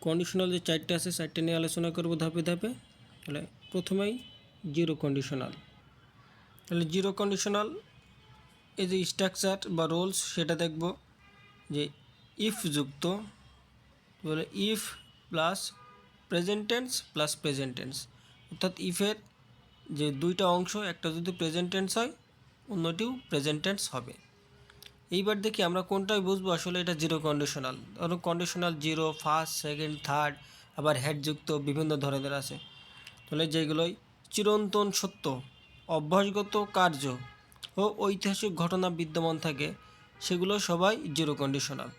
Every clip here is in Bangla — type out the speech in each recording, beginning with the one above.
কন্ডিশনাল যে চারটে আছে চারটে নিয়ে আলোচনা করব ধাপে ধাপে। তাহলে প্রথমেই জিরো কন্ডিশনাল। তাহলে জিরো কন্ডিশনাল এই যে স্ট্রাকচার বা রুলস সেটা দেখব যে ইফ যুক্ত, বলে if plus present tense plus present tense, অর্থাৎ ইফের যে দুইটা অংশ, একটা যদি প্রেজেন্ট টেন্স হয় অন্যটিও প্রেজেন্ট টেন্স হবে। এইবার দেখি আমরা কোনটাই বুঝবো আসলে এটা জিরো কন্ডিশনাল। ধরুন conditional zero, first, second, third, আবার হেডযুক্ত বিভিন্ন ধরনের আছে। তাহলে যেগুলোই চিরন্তন সত্য, অভ্যাসগত কার্য ও ঐতিহাসিক ঘটনা বিদ্যমান থাকে সেগুলো সবাই জিরো কন্ডিশনাল।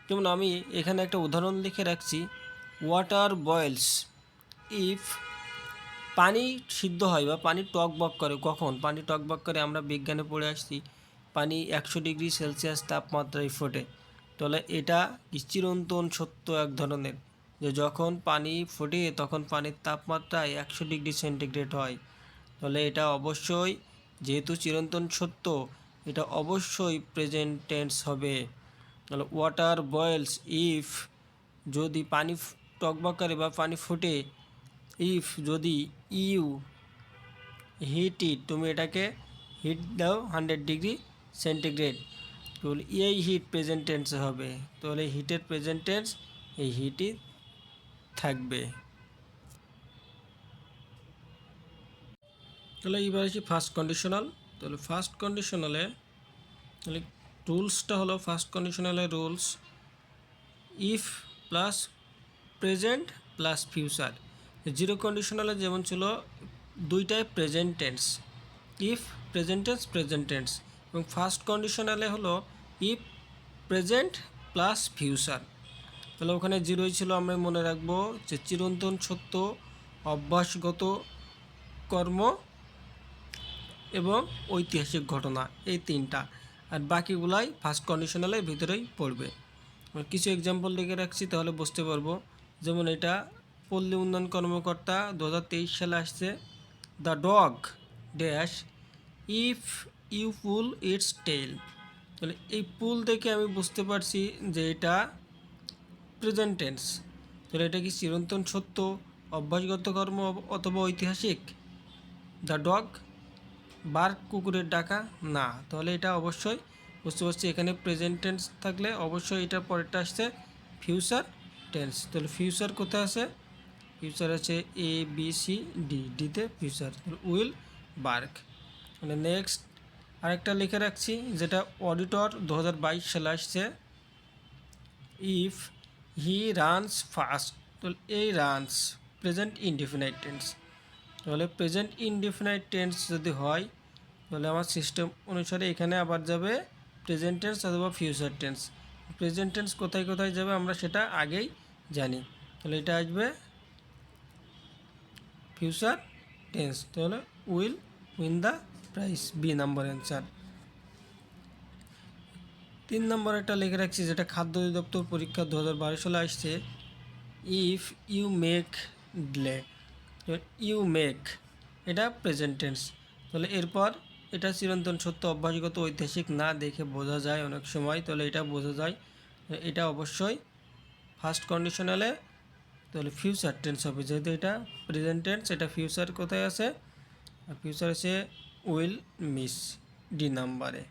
যেমন আমি এখানে একটা উদাহরণ লিখে রাখছি, ওয়াটার বয়েলস ইফ, পানি সিদ্ধ হয় বা পানি টকবক করে। কখন পানি টকবক করে? আমরা বিজ্ঞানে পড়ে আসছি পানি 100 ডিগ্রি সেলসিয়াস তাপমাত্রায় ফোটে। তাহলে এটা চিরন্তন সত্য এক ধরনের, যে যখন পানি ফোটে তখন পানির তাপমাত্রা 100 ডিগ্রি সেন্টিগ্রেড হয়। তাহলে এটা অবশ্যই, যেহেতু চিরন্তন সত্য, এটা অবশ্যই প্রেজেন্ট টেন্স হবে। তাহলে ওয়াটার বয়েলস ইফ, যদি পানি টকবক করে বা পানি ফোটে, ইফ যদি ইউ হিট ইট, তুমি এটাকে হিট দাও 100 ডিগ্রি সেন্টিগ্রেড, তাহলে এই হিট প্রেজেন্ট টেন্সে হবে। তাহলে হিটের প্রেজেন্ট টেন্স এই হিটই থাকবে। তাহলে এবার আসি ফার্স্ট কন্ডিশনাল। তাহলে ফার্স্ট কন্ডিশনালে তাহলে রুলসটা হলো, ফার্স্ট কন্ডিশনালের rules if plus present plus future. Zero কন্ডিশনালে যেমন ছিল দুইটাই present tense, if present tense, এবং ফার্স্ট কন্ডিশনালে হলো ইফ প্রেজেন্ট প্লাস ফিউচার। তাহলে ওখানে জিরোই ছিল, আমরা মনে রাখবো যে চিরন্তন সত্য, অভ্যাসগত কর্ম এবং ঐতিহাসিক ঘটনা, এই তিনটা। আর বাকিগুলাই ফার্স্ট কন্ডিশনালের ভিতরেই পড়বে। কিছু এক্সাম্পল লিখে রাখছি তাহলে বুঝতে পারবো। যেমন এটা পল্লী উন্নয়ন কর্মকর্তা 2023 সালে আসছে, the dog dash if you pull its tail. তাহলে এই পুল দেখে আমি বুঝতে পারছি যে এটা প্রেজেন্ট টেন্স। তাহলে এটা কি চিরন্তন সত্য, অভ্যাসগত কর্ম অথবা ঐতিহাসিক? দ্য ডগ, বার্ক কুকুরের ডাকা, না। তাহলে এটা অবশ্যই বুঝতে পারছি এখানে প্রেজেন্ট টেন্স থাকলে অবশ্যই এটা পরেরটা আসছে ফিউচার টেন্স। তাহলে ফিউচার কোথায় আছে? ফিউচার আছে এ বি সি ডি, ডিতে ফিউচার, উইল, বার্ক। মানে নেক্সট আরেকটা লিখে রাখছি যেটা অডিটর 2022 সালে আসছে, ইফ হি রানস ফাস্ট। তাহলে এই রানস প্রেজেন্ট ইনডিফিনাইট টেন্স। তাহলে প্রেজেন্ট ইনডিফিনাইট টেন্স যদি হয় তাহলে আমার সিস্টেম অনুসারে এখানে আবার যাবে প্রেজেন্ট টেন্স অথবা ফিউচার টেন্স। প্রেজেন্ট টেন্স কোথায় কোথায় যাবে আমরা সেটা আগেই জানি। তাহলে এটা আসবে ফিউচার টেন্স। তাহলে will win the prize, B number answer. 3 নম্বর একটা লিখে রাখছি যেটা খাদ্য অধিদপ্তর পরীক্ষা 2012 সালে আসছে, if you make delay. You make এটা প্রেজেন্ট টেন্স। তাহলে এরপর এটা চিরন্তন সত্য, অভ্যাসগত, ঐতিহাসিক না দেখে বোঝা যায় অনেক সময়, তাহলে এটা বোঝা যায়, এটা অবশ্যই ফার্স্ট কন্ডিশনালে তাহলে ফিউচার টেন্স হবে। যেহেতু এটা প্রেজেন্ট টেন্স, এটা ফিউচার কোথায় আছে? ফিউচার আছে উইল মিস, ডি নাম্বারে।